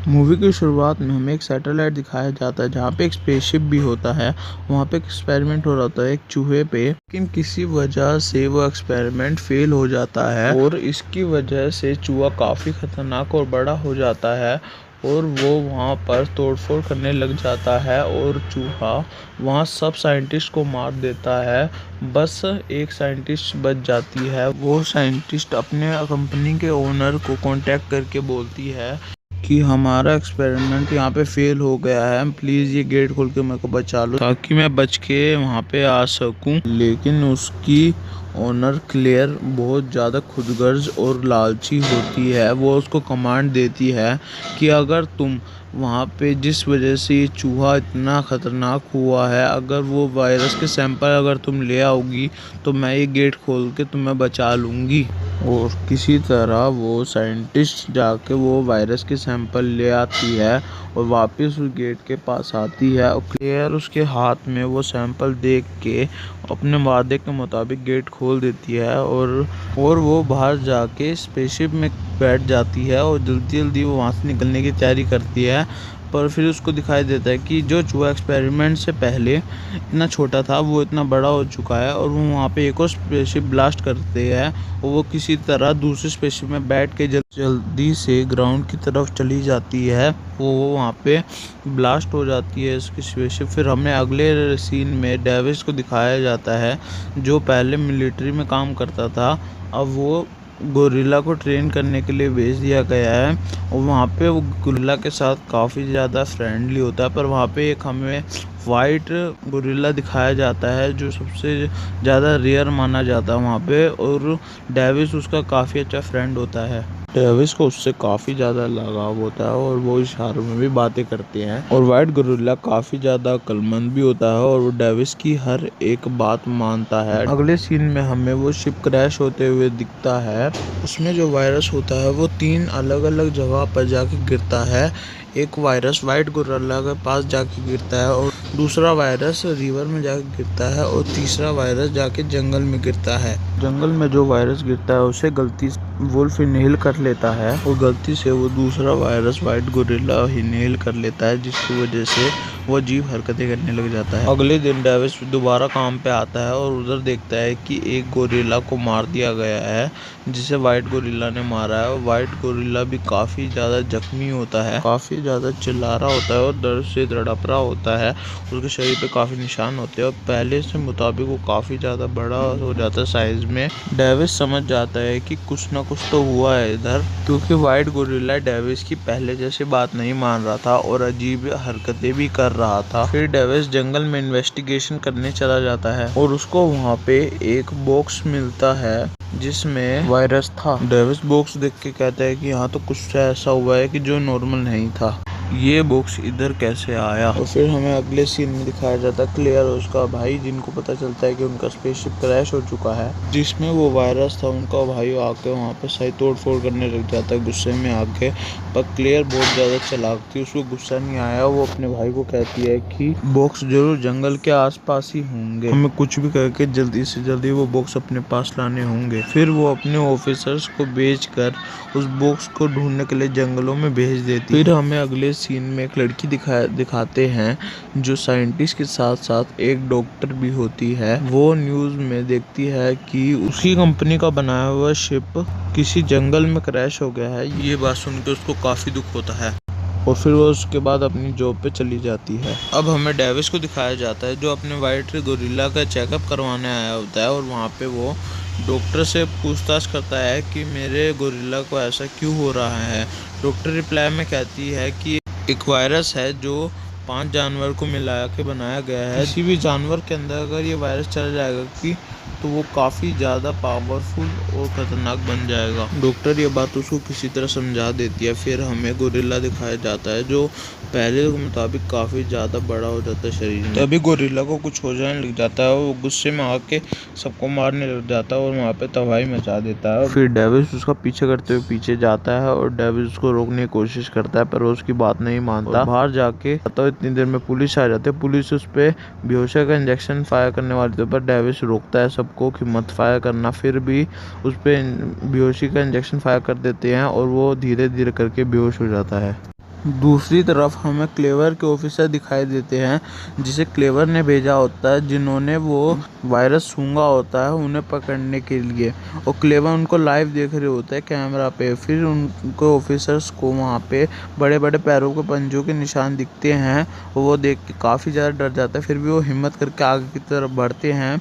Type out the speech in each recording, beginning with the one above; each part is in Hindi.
मूवी की शुरुआत में हमें एक सैटेलाइट दिखाया जाता है जहाँ पे एक स्पेसशिप भी होता है। वहाँ पे एक एक्सपेरिमेंट हो रहा था एक चूहे पे, लेकिन किसी वजह से वो एक्सपेरिमेंट फेल हो जाता है और इसकी वजह से चूहा काफ़ी खतरनाक और बड़ा हो जाता है और वो वहाँ पर तोड़फोड़ करने लग जाता है और चूहा वहाँ सब साइंटिस्ट को मार देता है। बस एक साइंटिस्ट बच जाती है। वो साइंटिस्ट अपने कंपनी के ओनर को कांटेक्ट करके बोलती है कि हमारा एक्सपेरिमेंट यहाँ पे फेल हो गया है, प्लीज़ ये गेट खोल के मेरे को बचा लो ताकि मैं बच के वहाँ पे आ सकूँ। लेकिन उसकी ओनर क्लेयर बहुत ज़्यादा खुदगर्ज और लालची होती है। वो उसको कमांड देती है कि अगर तुम वहाँ पे जिस वजह से ये चूहा इतना ख़तरनाक हुआ है, अगर वो वायरस के सैंपल अगर तुम ले आओगी तो मैं ये गेट खोल के तुम्हें बचा लूँगी। और किसी तरह वो साइंटिस्ट जाके वो वायरस के सैंपल ले आती है और वापस उस गेट के पास आती है और क्लेयर उसके हाथ में वो सैंपल देख के अपने वादे के मुताबिक गेट खोल देती है और वो बाहर जाके स्पेसशिप में बैठ जाती है और जल्दी जल्दी वो वहाँ से निकलने की तैयारी करती है। पर फिर उसको दिखाई देता है कि जो चूहा एक्सपेरिमेंट से पहले इतना छोटा था वो इतना बड़ा हो चुका है और वो वहाँ पे एक और स्पेसशिप ब्लास्ट करते हैं और वो किसी तरह दूसरे स्पेसशिप में बैठ के जल्दी से ग्राउंड की तरफ चली जाती है। वो वहाँ पे ब्लास्ट हो जाती है इसकी स्पेसशिप। फिर हमें अगले सीन में डेविस को दिखाया जाता है जो पहले मिलिट्री में काम करता था, अब वो गोरिल्ला को ट्रेन करने के लिए भेज दिया गया है और वहाँ पे वो गोरिल्ला के साथ काफ़ी ज़्यादा फ्रेंडली होता है। पर वहाँ पे एक हमें वाइट गोरिल्ला दिखाया जाता है जो सबसे ज़्यादा रेयर माना जाता है वहाँ पे, और डेविस उसका काफ़ी अच्छा फ्रेंड होता है। डेविस को उससे काफ़ी ज़्यादा लगाव होता है और वो इशारों में भी बातें करते हैं और वाइट गोरिल्ला काफ़ी ज़्यादा अक्लमंद भी होता है और वो डेविस की हर एक बात मानता है। अगले सीन में हमें वो शिप क्रैश होते हुए दिखता है। उसमें जो वायरस होता है वो 3 अलग अलग जगह पर जाके गिरता है। एक वायरस वाइट गोरिल्ला के पास जाके गिरता है और दूसरा वायरस रिवर में जाके गिरता है और तीसरा वायरस जाके जंगल में गिरता है। जंगल में जो वायरस गिरता है उसे गलती से वुल्फ इनहेल कर लेता है और गलती से वो दूसरा वायरस वाइट गोरिल्ला इनहेल कर लेता है, जिसकी वजह से वो अजीब हरकतें करने लग जाता है। अगले दिन डेविस दोबारा काम पे आता है और उधर देखता है कि एक गोरिल्ला को मार दिया गया है जिसे वाइट गोरिल्ला ने मारा है और वाइट गोरिल्ला भी काफ़ी ज़्यादा जख्मी होता है, काफ़ी ज़्यादा चिल्ला रहा होता है और दर्द से तड़प रहा होता है। उसके शरीर पे काफ़ी निशान होते हैं और पहले से मुताबिक वो काफ़ी ज़्यादा बड़ा हो जाता है साइज़ में। डेविस समझ जाता है कि कुछ ना कुछ तो हुआ है इधर, क्योंकि वाइट गोरिल्ला डेविस की पहले जैसी बात नहीं मान रहा था और अजीब हरकतें भी कर रहा था। फिर डेविस जंगल में इन्वेस्टिगेशन करने चला जाता है और उसको वहाँ पे एक बॉक्स मिलता है जिसमें वायरस था। डेविस बॉक्स देख के कहता है कि यहाँ तो कुछ ऐसा हुआ है कि जो नॉर्मल नहीं था, ये बॉक्स इधर कैसे आया। और फिर हमें अगले सीन में दिखाया जाता है क्लेयर और उसका भाई, जिनको पता चलता है कि उनका स्पेसशिप क्रैश हो चुका है जिसमें वो वायरस था। उनका भाई आके वहाँ पे सही तोड़ फोड़ करने लग जाता है गुस्से में आके, पर क्लेयर बहुत ज़्यादा चालाक थी, उसको गुस्सा नहीं आया। वो अपने भाई को कहती है कि बॉक्स जरूर जंगल के आसपास ही होंगे, हमें कुछ भी करके जल्दी से जल्दी वो बॉक्स अपने पास लाने होंगे। फिर वो अपने ऑफिसर्स को भेजकर उस बॉक्स को ढूंढने के लिए जंगलों में भेज देती है। फिर हमें अगले सीन में एक लड़की दिखाते हैं जो साइंटिस्ट के साथ साथ एक डॉक्टर भी होती है। वो न्यूज़ में देखती है कि उसकी कंपनी का बनाया हुआ शिप किसी जंगल में क्रैश हो गया है। ये बात सुन के उसको काफ़ी दुख होता है और फिर वो उसके बाद अपनी जॉब पे चली जाती है। अब हमें डेविस को दिखाया जाता है जो अपने वाइट गोरिल्ला का चेकअप करवाने आया होता है और वहाँ पे वो डॉक्टर से पूछताछ करता है कि मेरे गोरिल्ला को ऐसा क्यों हो रहा है। डॉक्टर रिप्लाई में कहती है कि एक वायरस है जो 5 जानवर को मिला के बनाया गया है। किसी भी जानवर के अंदर अगर ये वायरस चला जाएगा कि तो वो काफ़ी ज़्यादा पावरफुल और ख़तरनाक बन जाएगा। डॉक्टर ये बात उसको किसी तरह समझा देती है। फिर हमें गोरिल्ला दिखाया जाता है जो पहले के मुताबिक काफ़ी ज़्यादा बड़ा हो जाता है शरीर में। तभी गोरिल्ला को कुछ हो जाने लग जाता है, वो गुस्से में आके सबको मारने लग जाता है और वहाँ पे तबाही मचा देता है। फिर डेविस उसका पीछे करते हुए पीछे जाता है और डेविस उसको रोकने की कोशिश करता है, पर वो उसकी बात नहीं मानता। बाहर जाके तो इतनी देर में पुलिस आ जाती है। पुलिस उस पर बेहोशी का इंजेक्शन फायर करने वाली थी, पर डेविस रोकता है सबको कि मत फायर करना। फिर भी उस पर बेहोशी का इंजेक्शन फायर कर देते हैं और वो धीरे धीरे करके बेहोश हो जाता है। दूसरी तरफ हमें क्लेवर के ऑफिसर दिखाई देते हैं जिसे क्लेवर ने भेजा होता है, जिन्होंने वो वायरस सूंघा होता है उन्हें पकड़ने के लिए। और क्लेवर उनको लाइव देख रहे होते हैं कैमरा पे। फिर उनको ऑफिसर्स को वहाँ पे बड़े बड़े पैरों के पंजों के निशान दिखते हैं और वो देख के काफ़ी ज़्यादा डर जाता है। फिर भी वो हिम्मत करके आगे की तरफ बढ़ते हैं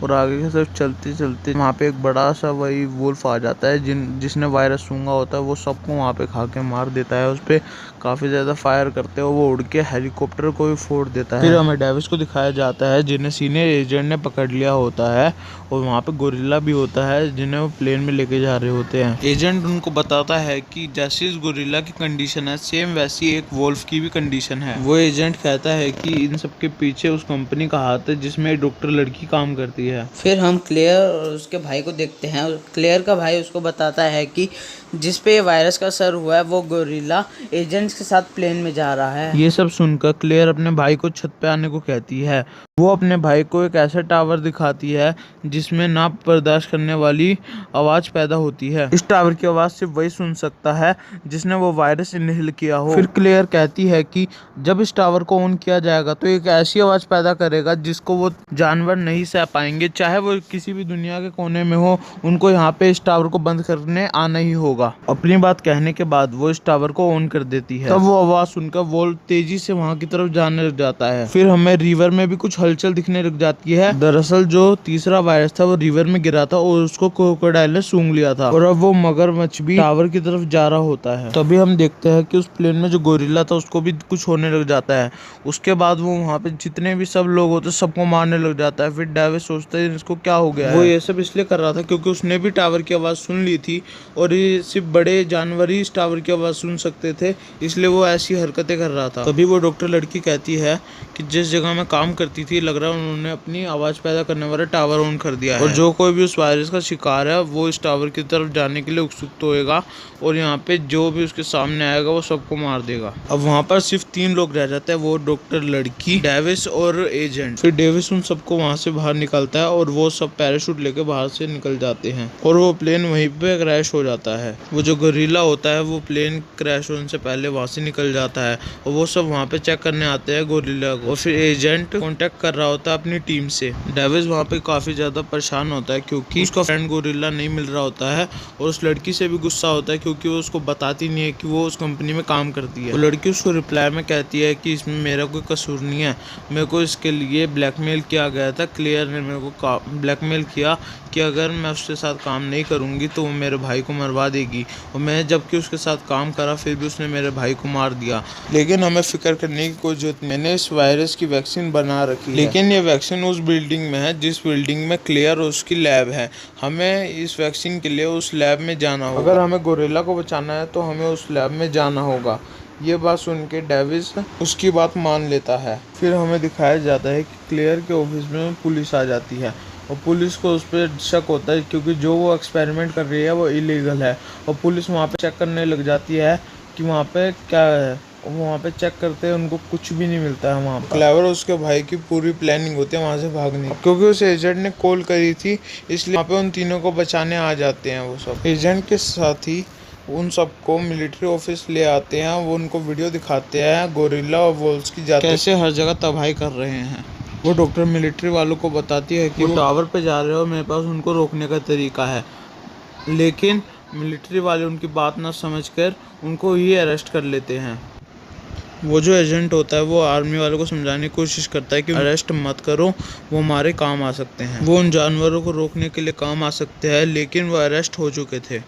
और आगे की तरफ चलते चलते वहाँ पे एक बड़ा सा वही वुल्फ आ जाता है जिसने वायरस सूंघा होता है। वो सबको वहाँ पे खा के मार देता है। उस पर काफ़ी ज़्यादा फायर करते हैं। वो उड़ के हेलीकॉप्टर को भी फोड़ देता है। फिर हमें डेविस को दिखाया जाता है जिन्हें सीनियर एजेंट ने पकड़ लिया होता है और वहाँ पे गोरिल्ला भी होता है जिन्हें वो प्लेन में लेके जा रहे होते हैं। एजेंट उनको बताता है कि जैसी इस गोरिल्ला की कंडीशन है सेम वैसी एक वुल्फ की भी कंडीशन है। वो एजेंट कहता है कि इन सब के पीछे उस कंपनी का हाथ है जिसमें डॉक्टर लड़की काम करती है। फिर हम क्लेयर और उसके भाई को देखते हैं और क्लेयर का भाई उसको बताता है कि जिस पे वायरस का असर हुआ है वो गोरिल्ला एजेंट्स के साथ प्लेन में जा रहा है। ये सब सुनकर क्लेयर अपने भाई को छत पे आने को कहती है। वो अपने भाई को एक ऐसा टावर दिखाती है जिसमें ना बर्दाश्त करने वाली आवाज पैदा होती है। इस टावर की आवाज सिर्फ वही सुन सकता है जिसने वो वायरस इनहेल किया हो। फिर क्लेयर कहती है कि जब इस टावर को ऑन किया जाएगा तो एक ऐसी आवाज पैदा करेगा जिसको वो जानवर नहीं सह पाएंगे, चाहे वो किसी भी दुनिया के कोने में हो। उनको यहाँ पे इस टावर को बंद करने आना ही होगा। अपनी बात कहने के बाद वो इस टावर को ऑन कर देती है। तब वो आवाज सुनकर वोल्ट तेजी से वहां की तरफ जाने लग जाता है। फिर हमें रिवर में भी कुछ हलचल दिखने लग जाती है। दरअसल जो तीसरा वायरस था वो रिवर में गिरा था और उसको क्रोकोडाइल ने सूंघ लिया था और अब वो मगरमच्छ भी टावर की तरफ जा रहा होता है। तभी हम देखते हैं कि उस प्लेन में जो गोरिल्ला था उसको भी कुछ होने लग जाता है। उसके बाद वो वहाँ पे जितने भी सब लोग होते सबको मारने लग जाता है। फिर डेविस सोचता है इसको क्या हो गया है। वो ये सब इसलिए कर रहा था क्योंकि उसने भी टावर की आवाज सुन ली थी और ये सिर्फ बड़े जानवर ही इस टावर की आवाज सुन सकते थे, इसलिए वो ऐसी हरकतें कर रहा था। तभी वो डॉक्टर लड़की कहती है कि जिस जगह में काम करती थी लग रहा है उन्होंने अपनी आवाज पैदा करने वाला टावर ऑन कर दिया है और जो कोई भी उस वायरस का शिकार है वो इस टावर की तरफ जाने के लिए उत्सुक होएगा और यहाँ पे जो भी उसके सामने आएगा वो सबको मार देगा। अब वहाँ पर सिर्फ 3 लोग रह जाते हैं, वो डॉक्टर लड़की, डेविस और एजेंट। फिर डेविस उन सबको वहाँ से बाहर निकलता है और वो सब पैराशूट लेके बाहर से निकल जाते हैं और वो प्लेन वहीं पे क्रैश हो जाता है। वो जो गोरिल्ला होता है वो प्लेन क्रैश होने से पहले वहाँ से निकल जाता है और वो सब वहाँ पे चेक करने आते हैं गोरिल्ला को। और फिर एजेंट कांटेक्ट कर रहा होता है अपनी टीम से। डेविस वहाँ पे काफी ज्यादा परेशान होता है क्योंकि उसका फ्रेंड गोरिल्ला नहीं मिल रहा होता है और उस लड़की से भी गुस्सा होता है क्योंकि वो उसको बताती नहीं है कि वो उस कंपनी में काम करती है। वो लड़की उसको रिप्लाई में कहती है कि इसमें मेरा कोई कसूर नहीं है, मेरे को इसके लिए ब्लैकमेल किया गया था। क्लियर ने मेरे को ब्लैकमेल किया कि अगर मैं उसके साथ काम नहीं करूंगी तो वो मेरे भाई को मरवा देगी और मैं जबकि उसके साथ काम करा फिर भी उसने मेरे भाई को मार दिया। लेकिन हमें फिक्र करने की कोई जरूरत नहीं, मैंने इस वायरस की वैक्सीन बना रखी है। लेकिन ये वैक्सीन उस बिल्डिंग में है जिस बिल्डिंग में क्लियर और उसकी लैब है। हमें इस वैक्सीन के लिए उस लैब में जाना होगा। अगर हमें गोरिल्ला को बचाना है तो हमें उस लैब में जाना होगा। ये बात सुन के डेविस उसकी बात मान लेता है। फिर हमें दिखाया जाता है कि क्लियर के ऑफिस में पुलिस आ जाती है और पुलिस को उस पर शक होता है क्योंकि जो वो एक्सपेरिमेंट कर रही है वो इलीगल है और पुलिस वहाँ पे चेक करने लग जाती है कि वहाँ पे क्या है। वहाँ पे चेक करते हैं उनको कुछ भी नहीं मिलता है। वहाँ पर क्लेवर उसके भाई की पूरी प्लानिंग होती है वहाँ से भागने की, क्योंकि उस एजेंट ने कॉल करी थी इसलिए वहाँ पे उन तीनों को बचाने आ जाते हैं। वो सब एजेंट के साथ ही उन सबको मिलिट्री ऑफिस ले आते हैं। वो उनको वीडियो दिखाते हैं गोरिल्ला और वोल्स की जाते कैसे हर जगह तबाही कर रहे हैं। वो डॉक्टर मिलिट्री वालों को बताती है कि वो टावर पे जा रहे हो, मेरे पास उनको रोकने का तरीका है। लेकिन मिलिट्री वाले उनकी बात ना समझकर उनको ही अरेस्ट कर लेते हैं। वो जो एजेंट होता है वो आर्मी वालों को समझाने की कोशिश करता है कि अरेस्ट मत करो, वो हमारे काम आ सकते हैं। वो उन जानवरों को रोकने के लिए काम आ सकते हैं, लेकिन वो अरेस्ट हो चुके थे।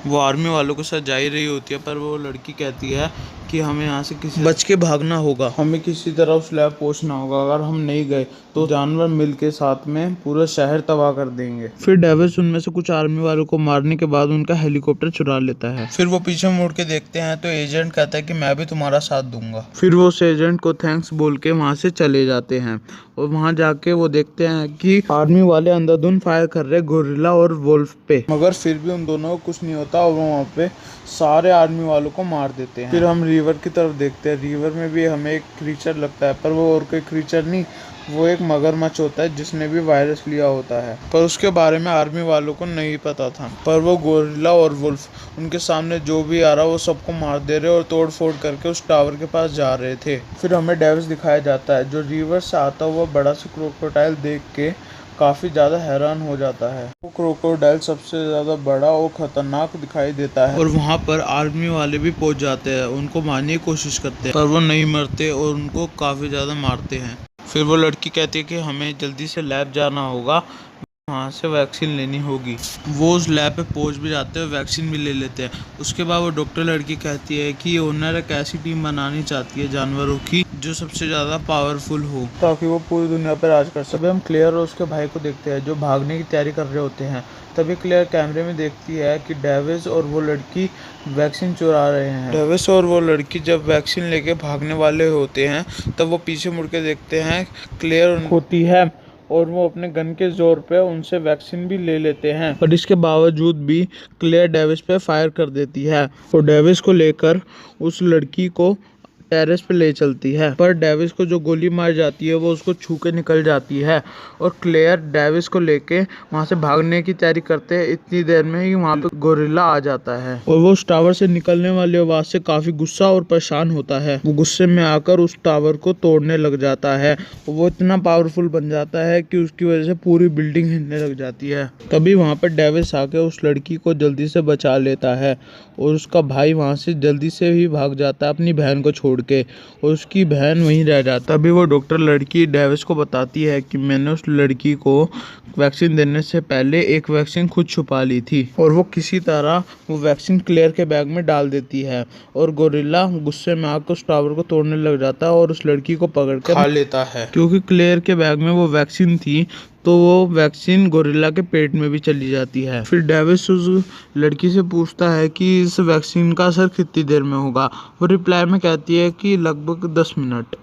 वो आर्मी वालों के साथ जा ही रही होती है पर वो लड़की कहती है कि हमें यहाँ से किसी बच के भागना होगा, हमें किसी तरह उस लैब पहुँचना होगा। अगर हम नहीं गए तो जानवर मिल के साथ में पूरा शहर तबाह कर देंगे। फिर डेविस उनमें से कुछ आर्मी वालों को मारने के बाद उनका हेलीकॉप्टर चुरा लेता है। फिर वो पीछे मुड़ के देखते हैं तो एजेंट कहता है कि मैं भी तुम्हारा साथ दूंगा। फिर वो उस एजेंट को थैंक्स बोल के वहाँ से चले जाते हैं और वहाँ जाके वो देखते हैं कि आर्मी वाले अंधाधुंध फायर कर रहे गोरिल्ला और वुल्फ पे, मगर फिर भी उन दोनों को कुछ नहीं होता और वो वहाँ पे सारे आर्मी वालों को मार देते हैं। फिर हम रिवर की तरफ देखते हैं। रिवर में भी हमें एक क्रीचर लगता है पर वो और कोई क्रीचर नहीं, वो एक मगरमच्छ होता है जिसने भी वायरस लिया होता है, पर उसके बारे में आर्मी वालों को नहीं पता था। पर वो गोरिल्ला और वुल्फ उनके सामने जो भी आ रहा वो सबको मार दे रहे और तोड़ फोड़ करके उस टावर के पास जा रहे थे। फिर हमें डेविस दिखाया जाता है जो रिवर से आता हुआ बड़ा सा क्रोकोडाइल देख के काफ़ी ज़्यादा हैरान हो जाता है। वो क्रोकोडाइल सबसे ज़्यादा बड़ा और ख़तरनाक दिखाई देता है और वहाँ पर आर्मी वाले भी पहुँच जाते हैं, उनको मारने की कोशिश करते हैं, पर वो नहीं मरते और उनको काफ़ी ज़्यादा मारते हैं। फिर वो लड़की कहती है कि हमें जल्दी से लैब जाना होगा, वहाँ से वैक्सीन लेनी होगी। वो उस लैब पे पहुँच भी जाते हैं, वैक्सीन भी ले लेते हैं। उसके बाद वो डॉक्टर लड़की कहती है कि ओनर एक ऐसी टीम बनानी चाहती है जानवरों की जो सबसे ज़्यादा पावरफुल हो, ताकि वो पूरी दुनिया पर राज कर सके। हम क्लेयर और उसके भाई को देखते हैं जो भागने की तैयारी कर रहे होते हैं। तभी क्लेयर कैमरे में देखती है कि डेविस और वो लड़की वैक्सीन चुरा रहे हैं। डेविस और वो लड़की जब वैक्सीन लेके भागने वाले होते हैं तब वो पीछे मुड़ के देखते हैं, क्लेयर होती है और वो अपने गन के जोर पे उनसे वैक्सीन भी ले लेते हैं। पर इसके बावजूद भी क्लेयर डेविस पे फायर कर देती है और डेविस को लेकर उस लड़की को टेरेस पे ले चलती है। पर डेविस को जो गोली मार जाती है वो उसको छू के निकल जाती है और क्लेयर डेविस को लेके वहाँ से भागने की तैयारी करते हैं। इतनी देर में ही वहाँ पे गोरिल्ला आ जाता है और वो उस टावर से निकलने वाली आवाज से काफी गुस्सा और परेशान होता है। वो गुस्से में आकर उस टावर को तोड़ने लग जाता है। वो इतना पावरफुल बन जाता है कि उसकी वजह से पूरी बिल्डिंग हिलने लग जाती है। तभी वहाँ पर डेविस आके उस लड़की को जल्दी से बचा लेता है और उसका भाई वहाँ से जल्दी से ही भाग जाता है अपनी बहन को छोड़ के, और उसकी बहन वहीं रह जाती है। तभी वो डॉक्टर लड़की डेविस को बताती है कि मैंने उस लड़की को वैक्सीन देने से पहले एक वैक्सीन खुद छुपा ली थी, और वो किसी तरह वो वैक्सीन क्लेयर के बैग में डाल देती है और गोरिल्ला गुस्से में आकर उस टावर को तोड़ने लग जाता है और उस लड़की को पकड़ के खा लेता है। क्योंकि क्लेयर के बैग में वो वैक्सीन थी तो वो वैक्सीन गोरिल्ला के पेट में भी चली जाती है। फिर डेविस उस लड़की से पूछता है कि इस वैक्सीन का असर कितनी देर में होगा। वो रिप्लाई में कहती है कि लगभग 10 मिनट।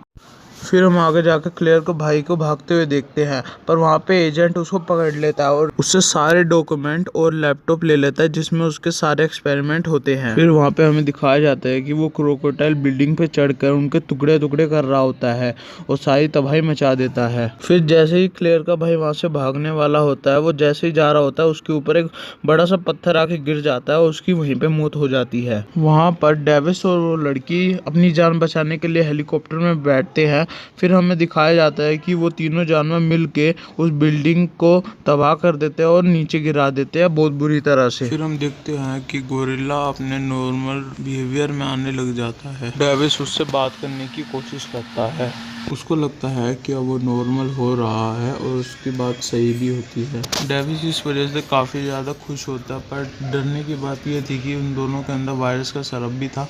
फिर हम आगे जाकर क्लेयर को भाई को भागते हुए देखते हैं, पर वहाँ पे एजेंट उसको पकड़ लेता है और उससे सारे डॉक्यूमेंट और लैपटॉप ले लेता है जिसमें उसके सारे एक्सपेरिमेंट होते हैं। फिर वहाँ पे हमें दिखाया जाता है कि वो क्रोकोडाइल बिल्डिंग पे चढ़कर उनके टुकड़े टुकड़े कर रहा होता है और सारी तबाही मचा देता है। फिर जैसे ही क्लेयर का भाई वहाँ से भागने वाला होता है, वो जैसे ही जा रहा होता है उसके ऊपर एक बड़ा सा पत्थर आके गिर जाता है और उसकी वहीं पे मौत हो जाती है। वहाँ पर डेविस और वो लड़की अपनी जान बचाने के लिए हेलीकॉप्टर में बैठते हैं। फिर हमें दिखाया जाता है कि वो तीनों जानवर मिलके उस बिल्डिंग को तबाह कर देते हैं और नीचे गिरा देते हैं बहुत बुरी तरह से। फिर हम देखते हैं कि गोरिल्ला अपने नॉर्मल बिहेवियर में आने लग जाता है। डेविस उससे बात करने की कोशिश करता है, उसको लगता है कि अब वो नॉर्मल हो रहा है और उसकी बात सही भी होती है। डेविस इस वजह से काफ़ी ज़्यादा खुश होता है, पर डरने की बात यह थी कि उन दोनों के अंदर वायरस का सरब भी था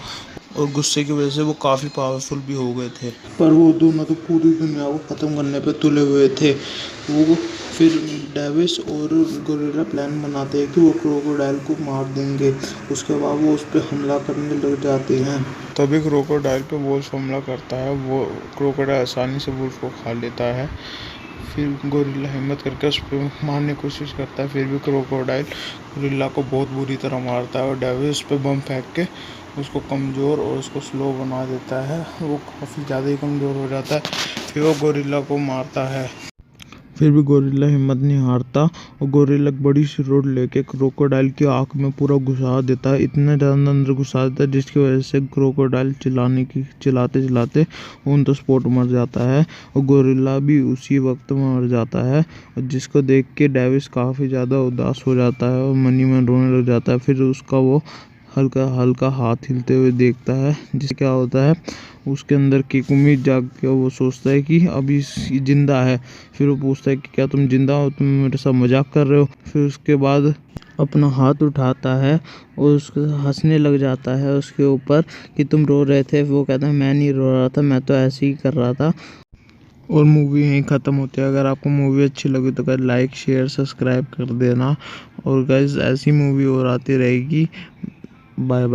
और गुस्से की वजह से वो काफ़ी पावरफुल भी हो गए थे। पर वो दोनों तो पूरी दुनिया को ख़त्म करने पे तुले हुए थे। वो फिर डेविस और गोरिल्ला प्लान बनाते हैं कि वो क्रोकोडाइल को मार देंगे। उसके बाद वो उस पर हमला करने लग जाते हैं। तभी क्रोकोडाइल पे वुल्फ हमला करता है। वो क्रोकोडाइल आसानी से वुल्फ को खा लेता है। फिर गोरिल्ला हिम्मत करके उस पर मारने की कोशिश करता है, फिर भी क्रोकोडाइल गोरिल्ला को बहुत बुरी तरह मारता है और डेविस उस पर बम फेंक के उसको कमज़ोर और उसको स्लो बना देता है। वो काफ़ी ज़्यादा ही कमज़ोर हो जाता है। फिर वो गोरिल्ला को मारता है। फिर भी गोरिल्ला हिम्मत नहीं हारता और गोरिल्ला एक बड़ी सी रोड लेके क्रोकोडाइल की आँख में पूरा घुसा देता है, इतना ज़्यादा अंदर घुसा देता है जिसकी वजह से क्रोकोडाइल चिल्लाते चिल्लाते ऑन द स्पॉट मर जाता है और गोरिल्ला भी उसी वक्त मर जाता है, और जिसको देख के डेविस काफ़ी ज़्यादा उदास हो जाता है और मनी में रोने लग जाता है। फिर उसका वो हल्का हल्का हाथ हिलते हुए देखता है, जिससे क्या होता है उसके अंदर की उम्मीद जाग के वो सोचता है कि अभी जिंदा है। फिर वो पूछता है कि क्या तुम जिंदा हो, तुम मेरे साथ मजाक कर रहे हो। फिर उसके बाद अपना हाथ उठाता है और उसको हंसने लग जाता है उसके ऊपर कि तुम रो रहे थे। वो कहता है मैं नहीं रो रहा था, मैं तो ऐसे ही कर रहा था। और मूवी यहीं ख़त्म होती है। अगर आपको मूवी अच्छी लगी तो गाइस लाइक शेयर सब्सक्राइब कर देना, और गाइस ऐसी मूवी और आती रहेगी। Bye bye.